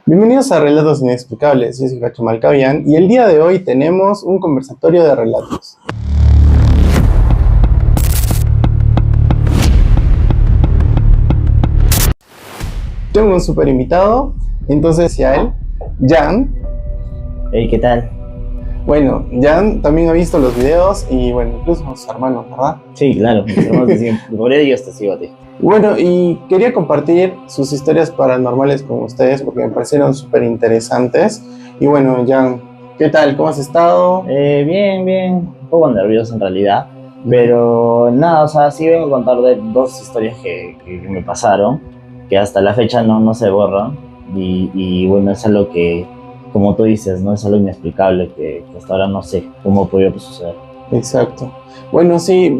Bienvenidos a Relatos Inexplicables, yo soy Cacho Malcavian y el día de hoy tenemos un conversatorio de relatos. Tengo un super invitado, entonces a él, Jan. Hey, ¿qué tal? Bueno, Jan también ha visto los videos y bueno, incluso somos hermanos, ¿verdad? Sí, claro, mis hermanos te siguen. Por ellos te sigo a ti. Bueno, y quería compartir sus historias paranormales con ustedes porque me parecieron súper interesantes. Y bueno, Jan, ¿qué tal? ¿Cómo has estado? Bien, un poco nervioso en realidad, pero nada, o sea, sí vengo a contar de dos historias que me pasaron, que hasta la fecha no se borran, y bueno, es algo que, como tú dices, no es algo inexplicable, que hasta ahora no sé cómo podría suceder. Exacto. Bueno, sí,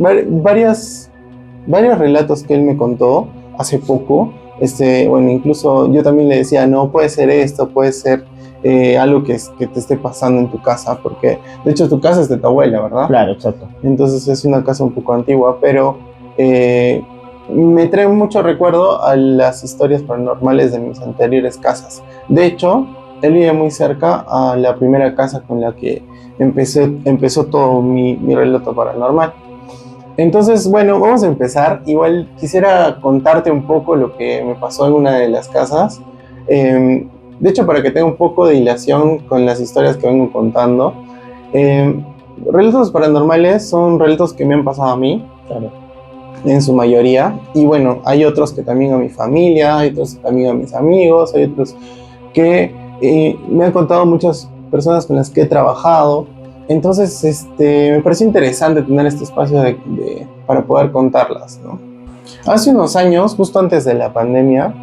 varios relatos que él me contó hace poco. Bueno, incluso yo también le decía, no, puede ser esto, puede ser algo que te esté pasando en tu casa, porque de hecho tu casa es de tu abuela, ¿verdad? Claro, exacto. Entonces es una casa un poco antigua, pero me trae mucho recuerdo a las historias paranormales de mis anteriores casas. De hecho, él vive muy cerca a la primera casa con la que empezó todo mi relato paranormal. Entonces, bueno, vamos a empezar. Igual quisiera contarte un poco lo que me pasó en una de las casas. De hecho, para que tenga un poco de hilación con las historias que vengo contando. Relatos paranormales son relatos que me han pasado a mí, Claro. en su mayoría. Y bueno, hay otros que también a mi familia, hay otros también a mis amigos, hay otros que me han contado muchas personas con las que he trabajado. Entonces, me parece interesante tener este espacio para poder contarlas, ¿no? Hace unos años, justo antes de la pandemia,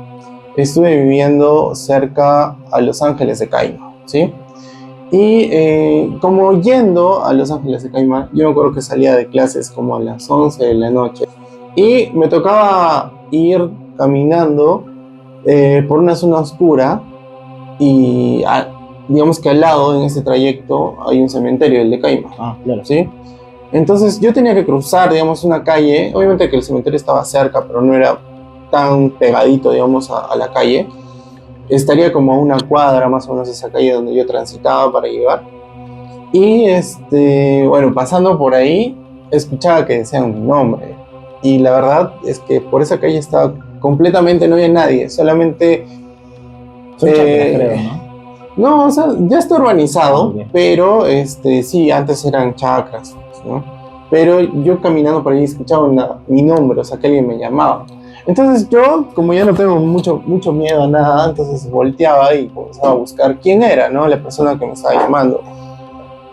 estuve viviendo cerca a Los Ángeles de Caima, ¿sí? Y como yendo a Los Ángeles de Caima, yo me acuerdo que salía de clases como a las 11 de la noche y me tocaba ir caminando por una zona oscura y digamos que al lado en ese trayecto hay un cementerio, el de Caima. Ah, claro. ¿Sí? Entonces yo tenía que cruzar, digamos, una calle, obviamente que el cementerio estaba cerca, pero no era tan pegadito, digamos, a la calle. Estaría como a una cuadra más o menos esa calle donde yo transitaba para llegar. Y bueno, pasando por ahí, escuchaba que decían mi nombre. Y la verdad es que por esa calle estaba completamente, no había nadie, solamente... Son chakras, creo, ¿no? No, o sea, ya está urbanizado, Okay. pero sí, antes eran chacras, ¿no? Pero yo caminando por ahí escuchaba mi nombre, o sea, que alguien me llamaba. Entonces yo, como ya no tengo mucho miedo a nada, entonces volteaba y comenzaba a buscar quién era, ¿no? La persona que me estaba llamando.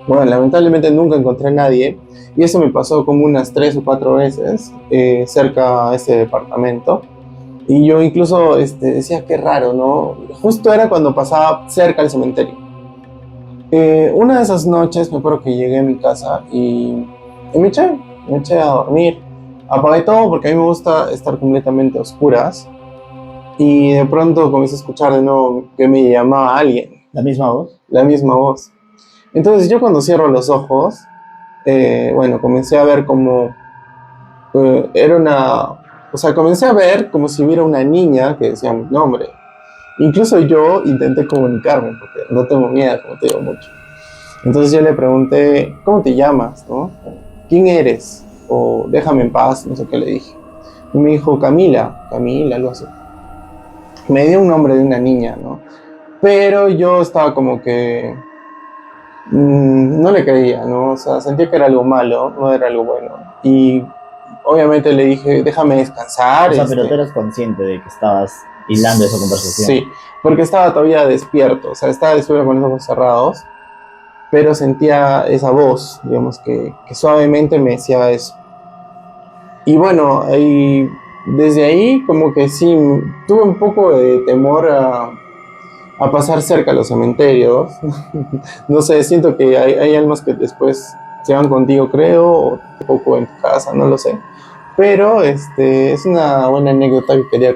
Bueno, lamentablemente nunca encontré a nadie y eso me pasó como unas 3 o 4 veces cerca a ese departamento. Y yo incluso decía, qué raro, ¿no? Justo era cuando pasaba cerca del cementerio. Una de esas noches me acuerdo que llegué a mi casa y me eché a dormir. Apagué todo porque a mí me gusta estar completamente a oscuras. Y de pronto comencé a escuchar de nuevo que me llamaba alguien, ¿La misma voz? la misma voz. Entonces yo cuando cierro los ojos, bueno, comencé a ver como era una... O sea, comencé a ver como si hubiera una niña que decía mi nombre. Incluso yo intenté comunicarme, porque no tengo miedo, como te digo mucho. Entonces yo le pregunté, ¿cómo te llamas? ¿No? ¿Quién eres? O déjame en paz, no sé qué le dije. Y me dijo, Camila, algo así. Me dio un nombre de una niña, ¿no? Pero yo estaba como que no le creía, ¿no? O sea, sentía que era algo malo, no era algo bueno. Y obviamente le dije, déjame descansar. O sea, pero tú eras consciente de que estabas hilando esa conversación. Sí, porque estaba todavía despierto, o sea, estaba despierto con los ojos cerrados, pero sentía esa voz, digamos, que suavemente me decía eso. Y bueno, desde ahí como que sí, tuve un poco de temor a pasar cerca a los cementerios. No sé, siento que hay almas que después se van contigo, creo, o un poco en tu casa, no lo sé. Pero es una buena anécdota que quería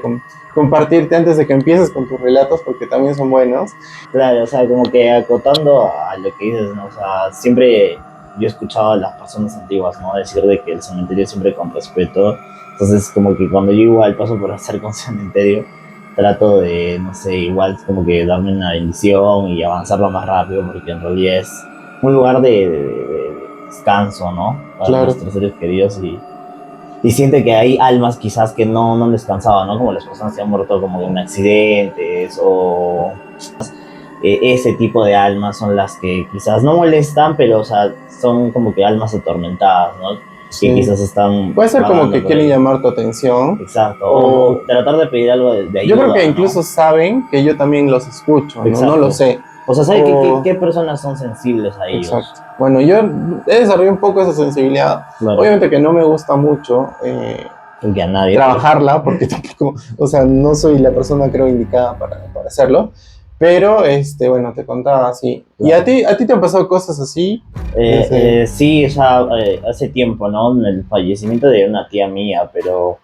compartirte antes de que empieces con tus relatos, porque también son buenos. Claro, o sea, como que acotando a lo que dices, ¿no? O sea, siempre yo he escuchado a las personas antiguas, ¿no? Decir de que el cementerio siempre con respeto. Entonces, como que cuando yo igual paso por cerca un cementerio, trato de, no sé, igual como que darme una bendición y avanzarlo más rápido, porque en realidad es un lugar de descanso, ¿no? Para Claro. nuestros seres queridos y siente que hay almas quizás que no han descansado, ¿no? Como las personas que han muerto como en accidentes o ese tipo de almas son las que quizás no molestan, pero o sea, son como que almas atormentadas, ¿no? Que Sí. quizás están Puede ser como vagando que por quieren ahí. llamar tu atención. Exacto, O o tratar de pedir algo de ayuda. yo creo que ¿no? incluso saben que yo también los escucho, ¿no? Exacto. No lo sé. O sea, ¿sabe O- qué personas son sensibles a ellos? Exacto. Bueno, yo he desarrollado un poco esa sensibilidad. Claro. Obviamente que no me gusta mucho Que a nadie. trabajarla, porque tampoco, o sea, no soy la persona creo indicada para hacerlo. Pero, bueno, te contaba así. ¿Y Claro. a ti te han pasado cosas así? Sí, o sea, hace tiempo, ¿no? En el fallecimiento de una tía mía, pero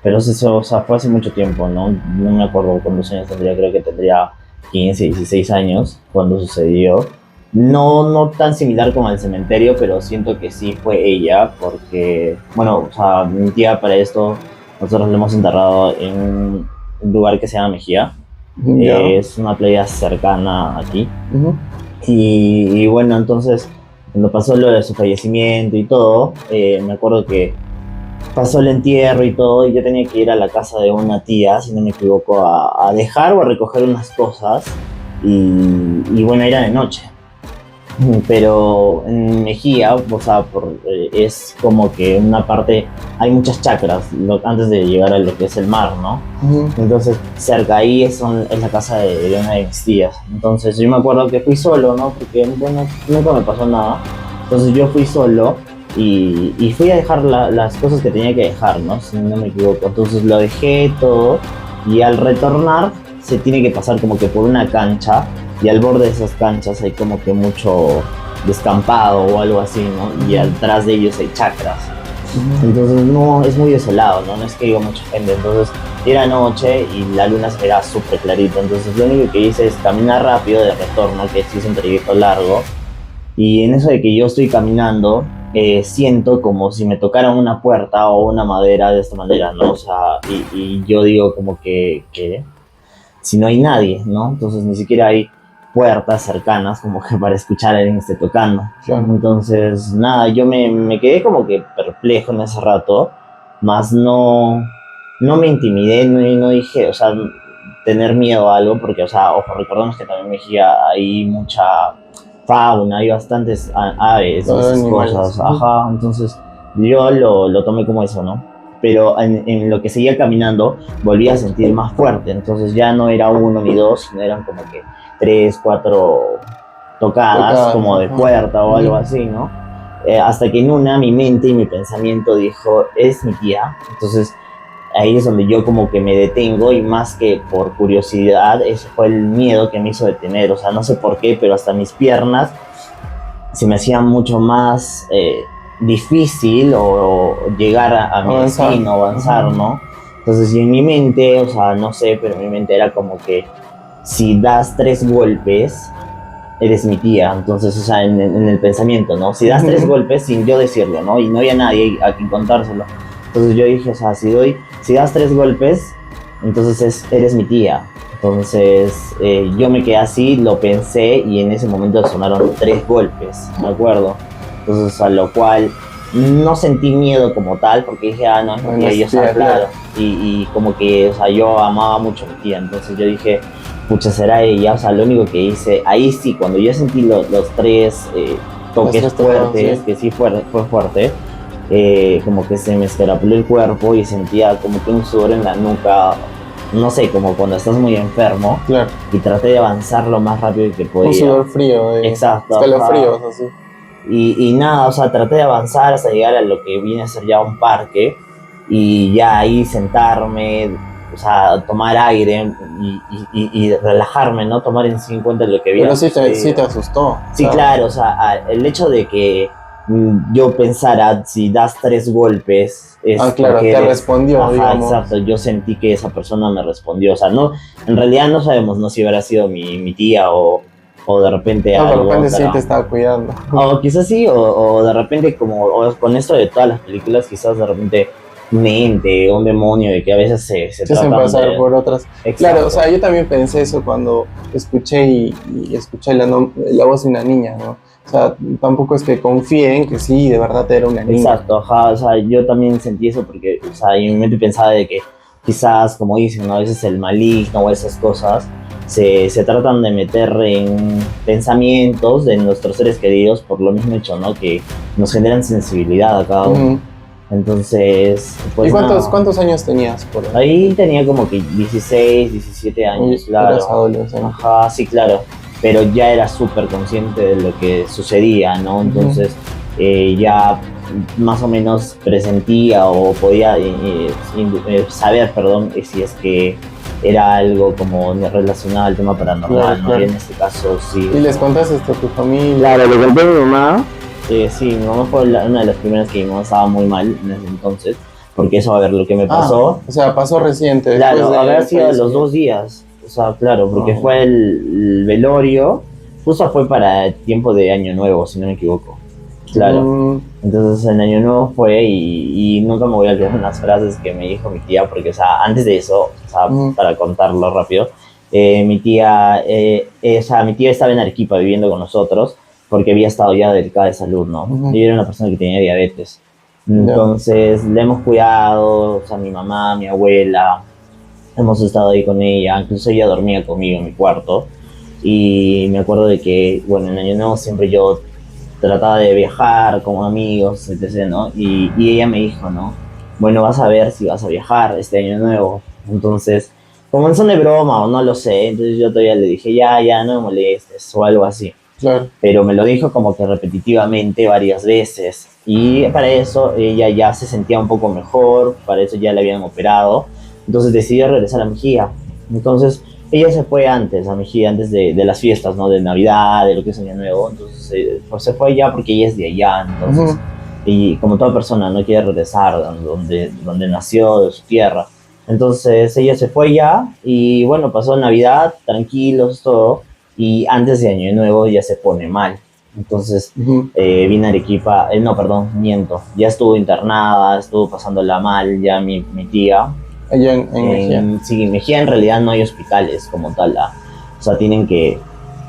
eso, o sea, fue hace mucho tiempo, ¿no? No me acuerdo cuántos años tendría, creo que tendría 15, 16 años cuando sucedió. No tan similar como el cementerio, pero siento que sí fue ella, porque, bueno, o sea, mi tía para esto, nosotros la hemos enterrado en un lugar que se llama Mejía. Ya. Es una playa cercana aquí. Ujú. Y bueno, entonces, cuando pasó lo de su fallecimiento y todo, me acuerdo que pasó el entierro y todo, y yo tenía que ir a la casa de una tía, si no me equivoco, a dejar o a recoger unas cosas, y bueno, era de noche. Pero en Mejía, o sea, es como que una parte, hay muchas chacras antes de llegar a lo que es el mar, ¿no? Ujú. Entonces, cerca ahí es la casa de una de mis tías. Entonces, yo me acuerdo que fui solo, ¿no? Porque, bueno, nunca me pasó nada. Entonces, yo fui solo y fui a dejar las cosas que tenía que dejar, ¿no? Si no me equivoco. Entonces, lo dejé todo y al retornar se tiene que pasar como que por una cancha y al borde de esas canchas hay como que mucho descampado o algo así, ¿no? Y atrás de ellos hay chacras. Entonces no, es muy desolado, ¿no? No es que iba mucha gente. Entonces era noche y la luna se veía súper clarita. Entonces lo único que hice es caminar rápido de retorno, que sí es un trayecto largo. Y en eso de que yo estoy caminando, siento como si me tocaran una puerta o una madera de esta manera, ¿no? O sea, y yo digo como que si no hay nadie, ¿no? Entonces ni siquiera hay puertas cercanas como que para escuchar a alguien que esté tocando. Claro. Entonces, nada, yo me quedé como que perplejo en ese rato, más no me intimidé, no dije, o sea, tener miedo a algo, porque, o sea, ojo, recordemos que también en Mejía hay mucha fauna, hay bastantes aves y esas Animales. cosas, ajá, entonces yo lo tomé como eso, ¿no? Pero en lo que seguía caminando volví a sentir más fuerte, entonces ya no era uno ni dos, sino eran como que 3, 4 tocadas como de ajá. puerta o algo así, ¿no? Hasta que en una mi mente y mi pensamiento dijo, es mi tía, entonces ahí es donde yo como que me detengo y más que por curiosidad, eso fue el miedo que me hizo detener, o sea, no sé por qué, pero hasta mis piernas se me hacía mucho más difícil o llegar a mi Avanzar. destino, avanzar, ¿no? Entonces, y en mi mente, o sea, no sé, pero en mi mente era como que si das 3 golpes, eres mi tía. Entonces, o sea, en el pensamiento, ¿no? Si das 3 golpes sin yo decirlo, ¿no? Y no había nadie a quien contárselo. Entonces yo dije, o sea, si das 3 golpes, entonces eres mi tía. Entonces yo me quedé así, lo pensé y en ese momento sonaron 3 golpes, ¿de acuerdo? Entonces a lo cual no sentí miedo como tal porque dije, ah, no, es mi Bueno, tía, y yo es tía, estaba claro. Y como que, o sea, yo amaba mucho a mi tía, entonces yo dije, pucha, será ella, o sea, lo único que hice, ahí sí, cuando yo sentí los 3 toques Los 3 tocados, fuertes, sí. que sí fue fuerte, como que se me escarapeló el cuerpo y sentía como que un sudor en la nuca, no sé, como cuando estás muy enfermo, Claro. y traté de avanzar lo más rápido que podía. Un sudor frío, Exacto, escalofríos, así. Y nada, o sea, traté de avanzar hasta llegar a lo que viene a ser ya un parque, y ya ahí sentarme, o sea, tomar aire y relajarme, ¿no? Tomar en sí en cuenta lo que había Pero sí sucedido. te asustó. Sí, claro, o sea, el hecho de que yo pensara, si das 3 golpes, es claro, porque te respondió, ajá, digamos. exacto, yo sentí que esa persona me respondió, o sea, no, en realidad no sabemos, no si hubiera sido mi tía o de repente No, de algo, repente sí pero- te estaba cuidando. o quizás sí, o de repente como o con esto de todas las películas, quizás de repente un ente, un demonio, de que a veces se Se hacen tratan pasar de... por otras. Exacto. Claro, o sea, yo también pensé eso cuando escuché y escuché la voz de una niña, ¿no? O sea, tampoco es que confíen que sí, de verdad era una niña. Exacto, ajá, o sea, yo también sentí eso porque, o sea, en mi mente pensaba de que quizás, como dicen, ¿no? A veces el maligno o esas cosas se tratan de meter en pensamientos de nuestros seres queridos por lo mismo hecho, ¿no? Que nos generan sensibilidad a cada uno. Ujú. Entonces, ¿Y pues cuántos, nada, cuántos años tenías por ahí? ahí tenía como que 16, 17 años, Uy, claro. eras adolescente. Ajá, sí, claro. Pero ya era súper consciente de lo que sucedía, ¿no? Ujú. Entonces ya más o menos presentía o podía saber, perdón, si es que era algo como relacionado al tema paranormal, Claro, ¿no? Y claro. en este caso sí. ¿Y les contaste esto a tu familia? Claro, le conté a mi mamá. Sí, mi mamá fue una de las primeras que mi mamá estaba muy mal en ese entonces, porque eso, a ver, lo que me Ah, pasó. o sea, pasó reciente, después Claro, habrá del sido a los 2 fallecimiento. días. O sea, claro, porque Oh, fue el velorio, justo fue para el tiempo de Año Nuevo, si no me equivoco. Claro. mm, Entonces en Año Nuevo fue y nunca me voy a olvidar unas frases que me dijo mi tía, porque, o sea, antes de eso, o sea, mm, para contarlo rápido, o sea, mi tía estaba en Arequipa viviendo con nosotros porque había estado ya delicada de salud, ¿no? ujú, Y era una persona que tenía diabetes. ya. Entonces le hemos cuidado, o sea, mi mamá, mi abuela, hemos estado ahí con ella, incluso ella dormía conmigo en mi cuarto. Y me acuerdo de que, bueno, en Año Nuevo siempre yo trataba de viajar con amigos, etc., ¿no? Y ella me dijo, ¿no? Bueno, vas a ver si vas a viajar este Año Nuevo. Entonces, como en son de broma o no lo sé, entonces yo todavía le dije, ya, no me molestes o algo así. Claro. Pero me lo dijo como que repetitivamente varias veces. Y para eso ella ya se sentía un poco mejor, para eso ya la habían operado. Entonces decidió regresar a Mejía. Entonces ella se fue antes a Mejía, antes de las fiestas, ¿no? De Navidad, de lo que es Año Nuevo. Entonces pues se fue ya porque ella es de allá. Entonces, Ujú. y como toda persona no quiere regresar donde nació, de su tierra. Entonces ella se fue ya y bueno, pasó Navidad, tranquilos, todo y antes de Año Nuevo ya se pone mal. Entonces Ujú. vine a Arequipa, no, perdón, miento, ya estuvo internada, estuvo pasándola mal ya mi tía. Allá en Mejía. Sí, en Mejía en realidad no hay hospitales como tal, o sea, tienen que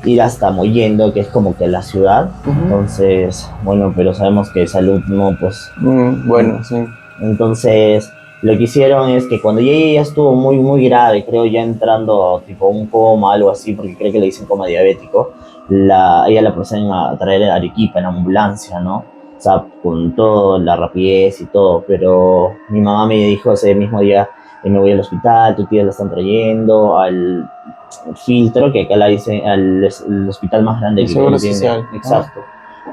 ir hasta Mollendo, que es como que la ciudad. Ujú. Entonces, bueno, pero sabemos que salud no, pues Bueno, sí. entonces, lo que hicieron es que cuando ella ya estuvo muy, muy grave, creo ya entrando tipo un coma, algo así, porque creo que le dicen coma diabético, ella la proceden a traer a Arequipa en ambulancia, ¿no? O sea, con toda la rapidez y todo, pero mi mamá me dijo ese mismo día, me voy al hospital, tu tía la están trayendo al filtro, que acá la dicen, al hospital más grande El que seguro tiene, social. Ajá. exacto.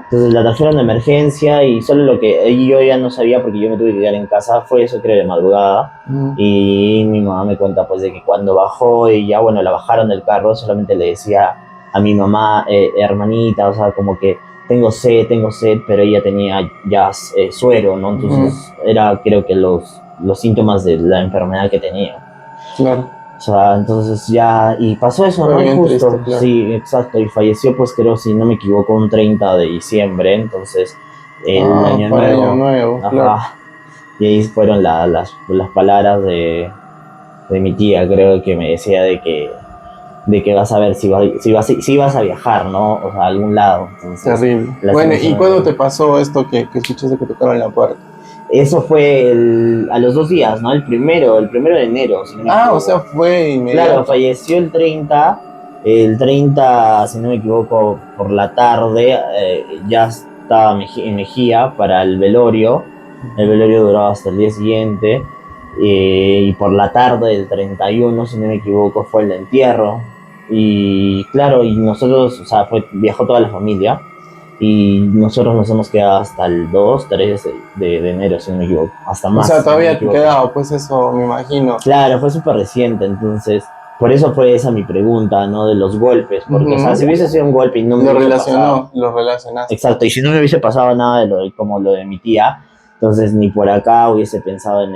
Entonces la trajeron de emergencia y solo lo que yo ya no sabía porque yo me tuve que quedar en casa fue eso, creo, de madrugada. Ujú. Y mi mamá me cuenta pues de que cuando bajó y ya, bueno, la bajaron del carro, solamente le decía a mi mamá, hermanita, o sea, como que tengo sed, pero ella tenía ya suero, ¿no? Ujú. Entonces era creo que los síntomas de la enfermedad que tenía. Claro. O sea, entonces ya, y pasó eso, Fue ¿no? Y bien triste, justo, claro. sí, exacto, y falleció, pues creo, si no me equivoco, un 30 de diciembre, entonces el Ah, año para Año nuevo, Nuevo, claro. ajá, y ahí fueron las palabras de mi tía, creo que me decía de que vas a ver si vas a viajar, ¿no? O sea, a algún lado, entonces, Terrible. Bueno, ¿y cuándo lastimosamente. te pasó esto que escuchaste que tocaron la puerta? Eso fue a los 2 días, ¿no? El primero de enero, si no me Ah, o sea, equivoco. fue Claro, inmediato. falleció el 30, si no me equivoco, por la tarde, ya estaba en Mejía para el Ujú. velorio duraba hasta el día siguiente, y por la tarde del 31, si no me equivoco, fue el entierro, y claro, y nosotros, o sea, viajó toda la familia, y nosotros nos hemos quedado hasta el 2 3 de enero, si no me equivoco, hasta O sea, más, si no me todavía te equivoco. quedaba, pues eso, me imagino. Claro, fue súper reciente, entonces, por eso fue esa mi pregunta, ¿no? De los golpes, porque, o sea, si Ujú. hubiese sido un golpe y no me Lo hubiese pasado, relacionó, lo relacionaste. exacto, y si no me hubiese pasado nada como lo de mi tía, entonces ni por acá hubiese pensado en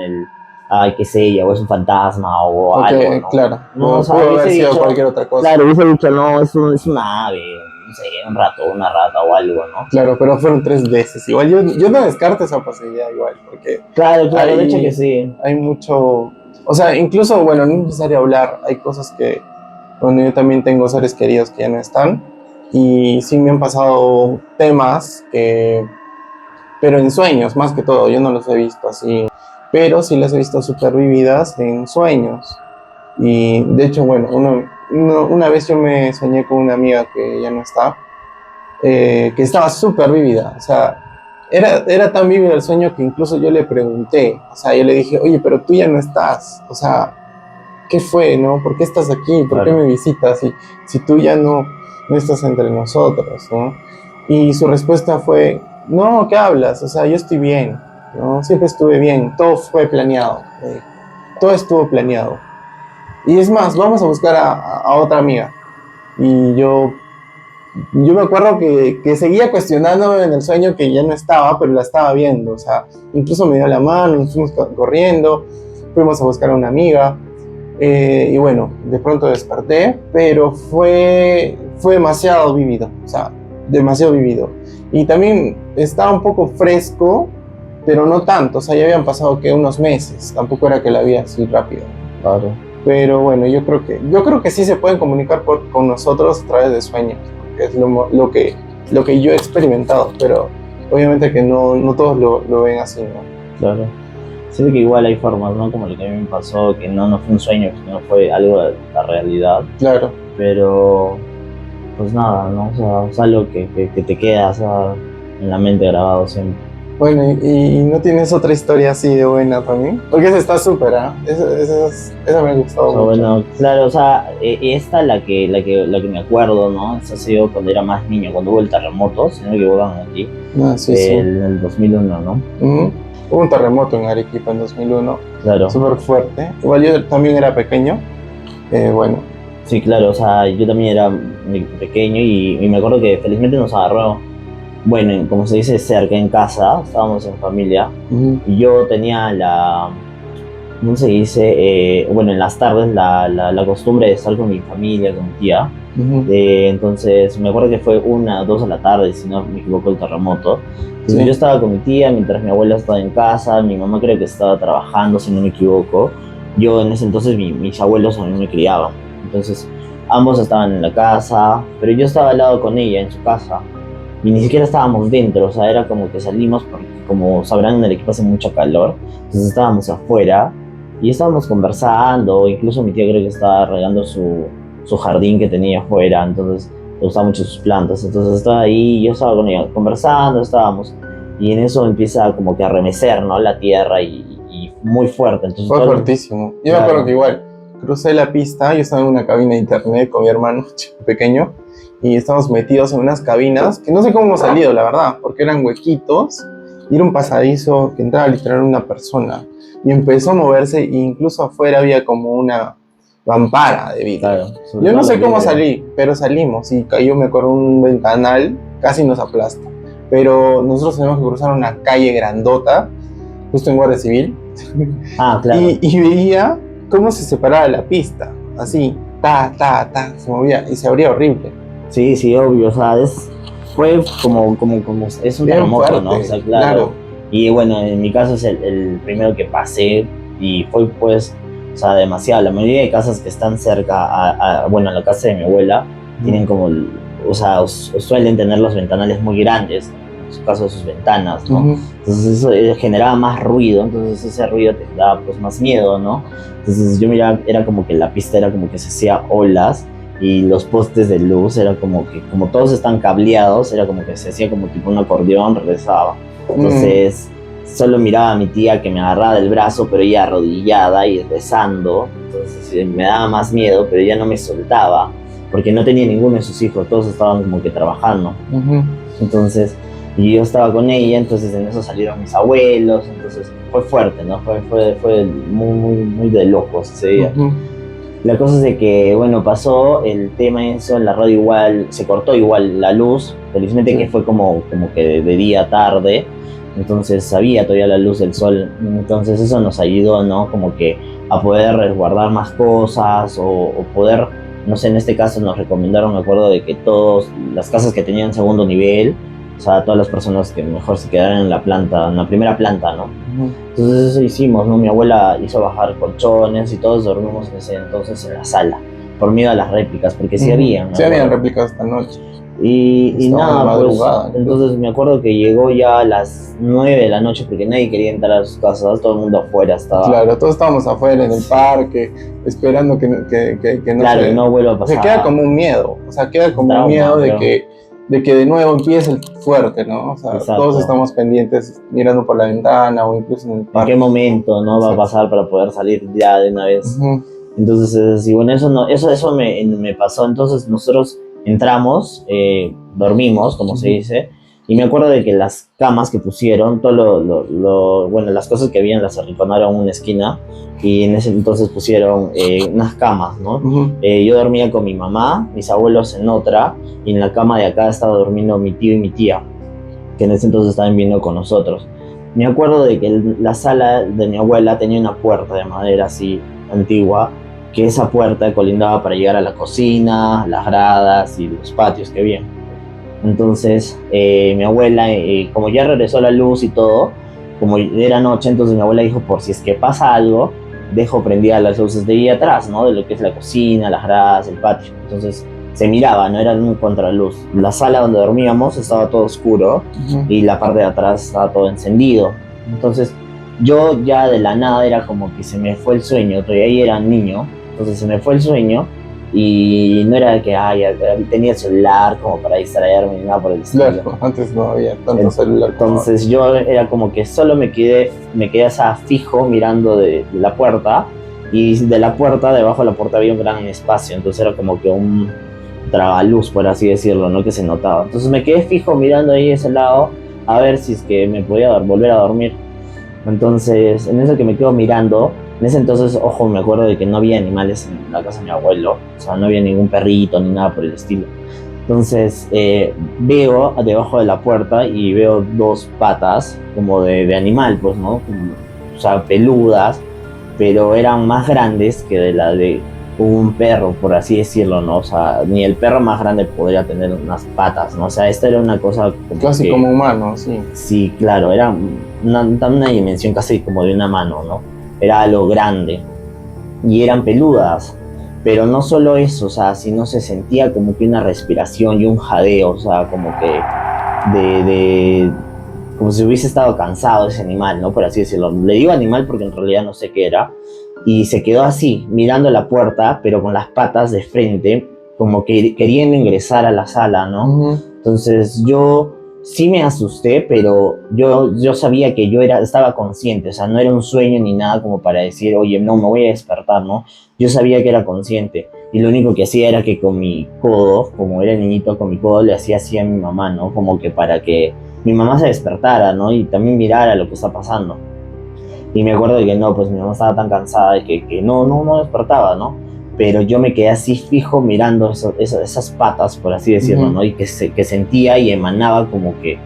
ay, qué sé yo, o es un fantasma o Ok, algo, ¿no? claro, No, o sea, pudo hubiese haber sido dicho, cualquier otra cosa. claro, hubiese dicho, no, es una ave, no sé, un rato, una rata o algo, ¿no? Claro, pero fueron 3 veces. Igual yo no descarto esa posibilidad igual, porque Claro, de hecho que sí. hay mucho... O sea, incluso, bueno, no es necesario hablar. Hay cosas que, bueno, yo también tengo seres queridos que ya no están. Y sí me han pasado temas que... Pero en sueños, más que todo. Yo no los he visto así. Pero sí las he visto súper vividas en sueños. Y de hecho, bueno, una vez yo me soñé con una amiga que ya no está, que estaba súper vívida. O sea, era tan vívido el sueño que incluso yo le pregunté, o sea, yo le dije, oye, pero tú ya no estás. O sea, ¿qué fue, no? ¿Por qué estás aquí? ¿Por qué Claro. me visitas si tú ya no estás entre nosotros, ¿no? Y su respuesta fue, no, ¿qué hablas? O sea, yo estoy bien, ¿no? Siempre estuve bien, todo fue planeado, me dijo. Todo estuvo planeado. Y es más, vamos a buscar a otra amiga. Y yo me acuerdo que seguía cuestionándome en el sueño que ya no estaba, pero la estaba viendo. O sea, incluso me dio la mano, nos fuimos corriendo, fuimos a buscar a una amiga. Y bueno, de pronto desperté, pero fue demasiado vivido. O sea, demasiado vivido. Y también estaba un poco fresco, pero no tanto. O sea, ya habían pasado que unos meses. Tampoco era que la vi así rápido. Claro. Pero bueno, yo creo que sí se pueden comunicar con nosotros a través de sueños, porque es lo que yo he experimentado, pero obviamente que no todos lo ven así, ¿no? Claro. Siento que igual hay formas, ¿no? Como lo que a mí me pasó, que no fue un sueño, que no fue algo de la realidad. Claro. Pero, pues nada, ¿no? O sea, es algo que te queda, o sea, en la mente grabado siempre. Bueno, y no tienes otra historia así de buena también, porque esa está súper, ¿ah? Esa me ha gustado O sea, mucho. bueno, claro, o sea, esta la que me acuerdo, ¿no? Esta ha sido cuando era más niño, cuando hubo el terremoto, si no me equivoco, aquí, Ah, sí, sí. en el 2001, ¿no? Hubo un terremoto en Arequipa en 2001, Claro. súper fuerte. Igual yo también era pequeño, bueno. Sí, claro, o sea, yo también era muy pequeño y me acuerdo que felizmente nos agarró, bueno, como se dice, cerca en casa, estábamos en familia, y yo tenía ¿cómo se dice? Bueno, en las tardes la costumbre de estar con mi familia, con mi tía. Entonces, me acuerdo que fue 1 o 2 de la tarde, si no me equivoco, el terremoto. Entonces, Sí. yo estaba con mi tía mientras mi abuela estaba en casa, mi mamá creo que estaba trabajando, si no me equivoco. Yo en ese entonces, mis abuelos a mí me criaban. Entonces, ambos estaban en la casa, pero yo estaba al lado con ella, en su casa. Y ni siquiera estábamos dentro, o sea, era como que salimos, porque como sabrán, en el equipo hace mucho calor. Entonces, estábamos afuera y estábamos conversando. Incluso mi tía creo que estaba regando su jardín que tenía afuera, entonces le gustaban mucho sus plantas. Entonces estaba ahí, yo estaba con ella conversando, estábamos, y en eso empieza como que a remecer, ¿no? La tierra y muy fuerte. Entonces, Fue fuertísimo. Yo me acuerdo que igual crucé la pista, yo estaba en una cabina de internet con mi hermano pequeño y estábamos metidos en unas cabinas que no sé cómo hemos salido, la verdad, porque eran huequitos y era un pasadizo que entraba literal una persona y empezó a moverse e incluso afuera había como una mampara de vidrio. Claro, Yo no sé cómo salí, pero salimos y cayó, me acuerdo, un ventanal, casi nos aplasta. Pero nosotros tenemos que cruzar una calle grandota, justo en Guardia Civil. Ah, claro. Y veía cómo se separaba la pista, así, se movía y se abría horrible. Sí, sí, obvio, o sea, fue como es un Bien terremoto, fuerte, ¿no? O sea, claro. Y bueno, en mi caso es el primero que pasé y fue pues, o sea, demasiado. La mayoría de casas que están cerca bueno, a la casa de mi abuela, tienen como, o sea, suelen tener los ventanales muy grandes, en su caso sus ventanas, ¿no? Entonces eso generaba más ruido, entonces ese ruido te daba pues más miedo, ¿no? Entonces yo miraba, era como que la pista era como que se hacía olas y los postes de luz era como que, como todos están cableados, era como que se hacía como tipo un acordeón, regresaba. Entonces solo miraba a mi tía que me agarraba del brazo, pero ella arrodillada y rezando. Entonces me daba más miedo, pero ella no me soltaba, porque no tenía ninguno de sus hijos, todos estaban como que trabajando. Entonces, y yo estaba con ella, entonces en eso salieron mis abuelos, entonces fue fuerte, ¿no? Fue muy de locos ese día. La cosa es de que, bueno, pasó el tema eso, en la radio igual, se cortó igual la luz, felizmente que fue como que de día a tarde, entonces había todavía la luz del sol, entonces eso nos ayudó, ¿no? Como que a poder resguardar más cosas o poder no sé, en este caso nos recomendaron, me acuerdo de que todas las casas que tenían segundo nivel, o sea, todas las personas que mejor se quedaran en la planta, en la primera planta, ¿no? Entonces eso hicimos, ¿no? Mi abuela hizo bajar colchones y todos dormimos en ese entonces en la sala, por miedo a las réplicas, porque sí habían. Sí habían réplicas esta noche. Y nada, pues, madrugada, entonces me acuerdo que llegó ya a las 9 de la noche porque nadie quería entrar a sus casas, todo el mundo afuera estaba. Claro, todos estábamos afuera en el parque, esperando que no claro, se... no vuelva a pasar. Se queda como un miedo, o sea, queda como un miedo de que de nuevo empiece el fuerte, ¿no? O sea, exacto, todos estamos pendientes mirando por la ventana o incluso en el parque. ¿En qué momento no va a pasar para poder salir ya de una vez? Entonces, y bueno, eso me pasó. Entonces nosotros entramos, dormimos, como se dice, y me acuerdo de que las camas que pusieron, bueno, las cosas que habían las arrinconaron en una esquina, y en ese entonces pusieron unas camas, ¿no? Yo dormía con mi mamá, mis abuelos en otra, y en la cama de acá estaba durmiendo mi tío y mi tía, que en ese entonces estaban viviendo con nosotros. Me acuerdo de que la sala de mi abuela tenía una puerta de madera así, antigua, que esa puerta colindaba para llegar a la cocina, las gradas y los patios que había. Entonces mi abuela, como ya regresó la luz y todo, como era noche, entonces mi abuela dijo, por si es que pasa algo, dejo prendidas las luces de ahí atrás, ¿no? De lo que es la cocina, las gradas, el patio. Entonces se miraba, no era un contraluz. La sala donde dormíamos estaba todo oscuro y la parte de atrás estaba todo encendido. Entonces yo ya de la nada era como que se me fue el sueño, todavía ahí era niño, entonces se me fue el sueño y no era que tenía el celular como para distraerme ni nada por el estilo. Claro, antes no había tanto celular. Entonces yo era como que solo me quedé fijo mirando de la puerta, y de la puerta, debajo de la puerta había un gran espacio, entonces era como que un tragaluz, por así decirlo, ¿no? Que se notaba. Entonces me quedé fijo mirando ahí ese lado a ver si es que me podía volver a dormir. Entonces, en eso que me quedo mirando, en ese entonces, ojo, me acuerdo de que no había animales en la casa de mi abuelo, o sea, no había ningún perrito ni nada por el estilo. Entonces, veo debajo de la puerta y veo dos patas como de animal, pues, ¿no? O sea, peludas, pero eran más grandes que de la de un perro, por así decirlo, ¿no? O sea, ni el perro más grande podría tener unas patas, ¿no? O sea, esta era una cosa como casi como humano, sí. Sí, claro, era una dimensión casi como de una mano, ¿no? Era algo grande. Y eran peludas. Pero no solo eso, o sea, sino se sentía como que una respiración y un jadeo, o sea, como que como si hubiese estado cansado ese animal, ¿no? Por así decirlo. Le digo animal porque en realidad no sé qué era. Y se quedó así, mirando la puerta, pero con las patas de frente, como que queriendo ingresar a la sala, ¿no? Entonces yo sí me asusté, pero yo sabía que yo estaba consciente, o sea, no era un sueño ni nada como para decir, oye, no, me voy a despertar, ¿no? Yo sabía que era consciente, y lo único que hacía era que con mi codo, como era niñito, con mi codo le hacía así a mi mamá, ¿no? Como que para que mi mamá se despertara, ¿no? Y también mirara lo que está pasando. Y me acuerdo de que no, pues mi mamá estaba tan cansada de que no despertaba, ¿no? Pero yo me quedé así fijo mirando esas patas, por así decirlo, ¿no? Y que sentía y emanaba como que,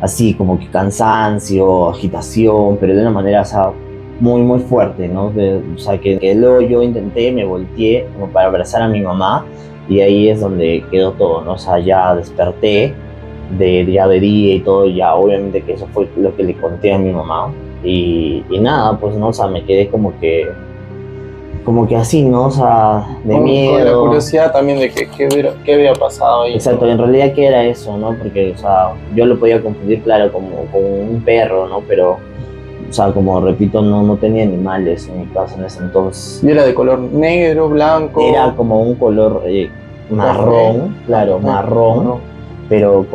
así, como que cansancio, agitación, pero de una manera, o sea, muy, muy fuerte, ¿no? O sea, que luego yo me volteé como para abrazar a mi mamá, y ahí es donde quedó todo, ¿no? O sea, ya desperté ya de día y todo, ya obviamente que eso fue lo que le conté a mi mamá. Y nada, pues no, o sea, me quedé como que así, ¿no? O sea, de miedo. Con la curiosidad también de qué había pasado ahí. Exacto, en realidad qué era eso, ¿no? Porque, o sea, yo lo podía confundir, claro, como un perro, ¿no? Pero, o sea, como repito, no tenía animales en mi casa en ese entonces. ¿Y era de color negro, blanco? Era como un color marrón, claro, marrón, pero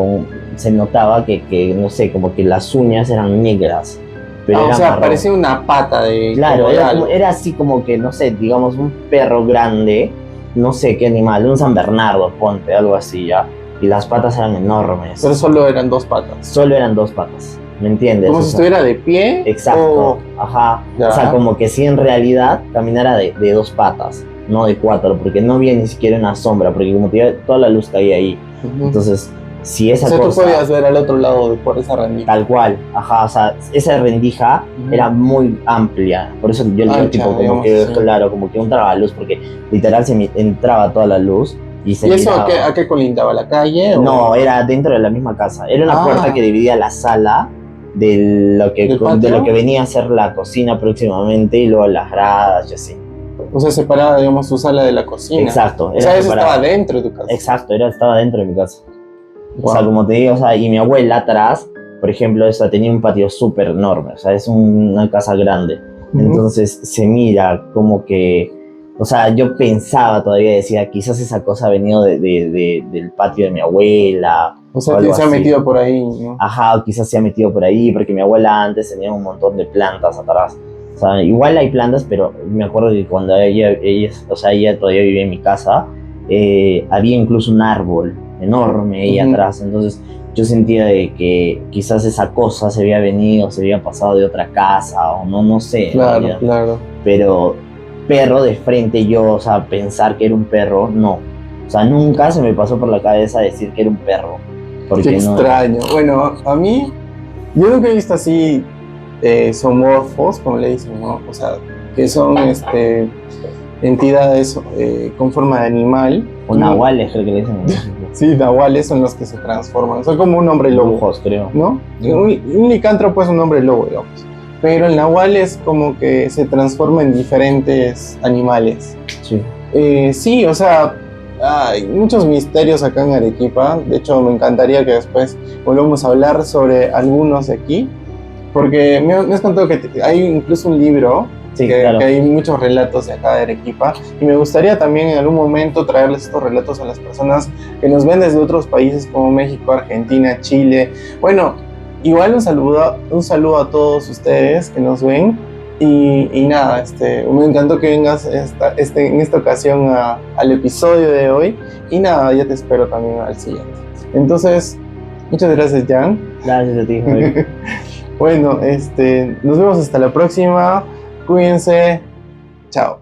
se notaba que, no sé, como que las uñas eran negras. Pero o sea, marrón. parecía una pata de... Claro, era así como que, no sé, digamos un perro grande, no sé qué animal, un San Bernardo, ponte, algo así ya. Y las patas eran enormes. Pero solo eran dos patas. Solo eran dos patas, ¿me entiendes? Como si estuviera de pie. Exacto, ajá. Ya. O sea, como que si en realidad caminara de dos patas, no de cuatro, porque no había ni siquiera una sombra, porque como toda la luz caía ahí. Entonces si O esa sea, tú cosa... podías ver al otro lado de por esa rendija. Tal cual, ajá, o sea, esa rendija era muy amplia, por eso yo le digo Ancha, tipo como digamos que, así. claro, como que un tragaluz, porque literal entraba toda la luz y se ¿Y eso miraba. a qué colindaba? ¿La calle No, o era dentro de la misma casa, era una puerta que ah, dividía la sala del de lo patio? que venía a ser la cocina próximamente y luego las gradas y así. O sea, separaba, digamos, tu sala de la cocina. Exacto, O era sea, eso estaba separado. dentro de tu casa. Exacto, estaba dentro de mi casa. O sea, Wow. como te digo, o sea, y mi abuela atrás, por ejemplo, esa tenía un patio súper enorme, o sea, es una casa grande. Entonces se mira como que, o sea, yo pensaba todavía, decía, quizás esa cosa ha venido del patio de mi abuela O o sea, algo se ha así. metido por ahí, ¿no? Ajá, o quizás se ha metido por ahí, porque mi abuela antes tenía un montón de plantas atrás. O sea, igual hay plantas, pero me acuerdo que cuando o sea, ella todavía vivía en mi casa, había incluso un árbol enorme ahí atrás. Entonces yo sentía de que quizás esa cosa se había venido, se había pasado de otra casa, o no, no sé, en Claro, realidad. claro. Pero perro de frente yo, o sea, pensar que era un perro, no. O sea, nunca se me pasó por la cabeza decir que era un perro. Qué Porque no. extraño. Bueno, a mí, yo nunca he visto así zoomorfos, como le dicen, ¿no? O sea, que son entidades con forma de animal. O nahuales, creo que le dicen en México. Sí, nahuales son los que se transforman. Son como un hombre lobo, Brujos, creo. ¿no? Un licántropo es un hombre lobo, digamos. Pero el nahual es como que se transforma en diferentes animales. Sí. Sí, o sea, hay muchos misterios acá en Arequipa. De hecho, me encantaría que después volvamos a hablar sobre algunos de aquí. Porque me has contado que hay incluso un libro Sí, que claro. hay muchos relatos de acá de Arequipa. Y me gustaría también en algún momento traerles estos relatos a las personas que nos ven desde otros países como México, Argentina, Chile. Bueno, igual un saludo a todos ustedes que nos ven. Y nada, me encantó que vengas en esta ocasión al episodio de hoy. Y nada, ya te espero también al siguiente. Entonces, muchas gracias, Jan. Gracias a ti, Javier. Bueno, nos vemos hasta la próxima. Cuídense. Chao.